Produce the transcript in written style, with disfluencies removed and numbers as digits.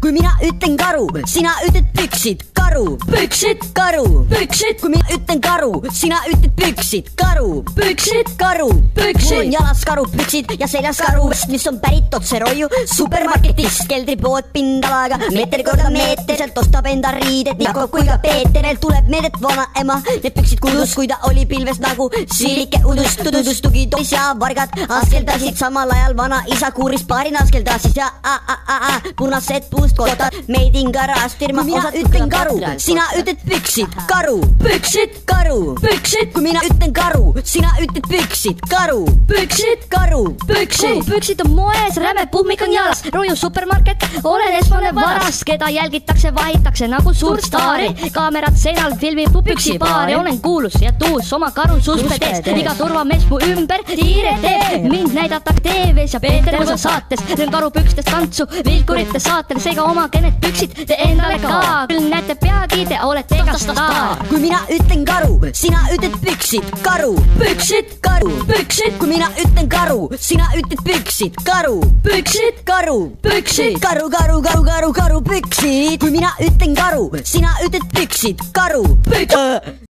Kui mina ütlen karu, sina ütled püksid. Karu, püksid, karu, püksid. Kui mina ütlen karu, sina ütled püksid. Karu, püksid, karu, püksid. Mul on jalas karu püksid ja seljas karu, mis on pärit otse Roiu supermarketist. Keldri poolt pindalaga, meeter korda meeter, sealt ostab enda riided. Jakob kui ka Peeterel tuleb meedet vanaema. Need püksid kudus, kui ta oli pilves nagu siilike udus. Tudus tugitois ja vargad askeldasid samal ajal. Vana isa kuuris paarina askeldasid ja punased puust kotad. Made in garage firma. Kui mina ütlen karu, sina ütled püksid. Karu, püksid, karu, püksid. Kui mina ütlen karu, sina ütled püksid. Karu, püksid, karu, püksid. Püksid on moes, räme puhmik on jalas. Roiu supermarket, olen esmane varas. Keda jälgitakse, vahitakse nagu suurt staari. Kaamerad seinal filmib mu püksipaari. Olen kuulus ja tuus oma karu suspedes. Iga turvamees mu ümber tiire teeb. Mind näidatakse TV-s ja Peeter Võsa saates. Teen karu pükstest tantsu vilkurite saatel. Seega omage need püksid te endale ka. Küll näete peagi, te olete ega staar. Kui mina ütlen karu, sina ütled püksid. Karu, püksid, karu, püksid. Kui mina ütlen karu, sina ütled püksid. Karu, püksid, karu, püksid. Karu, karu, karu, karu, karu, püksid. Kui mina ütlen karu, sina ütled püksid. Karu, püksid.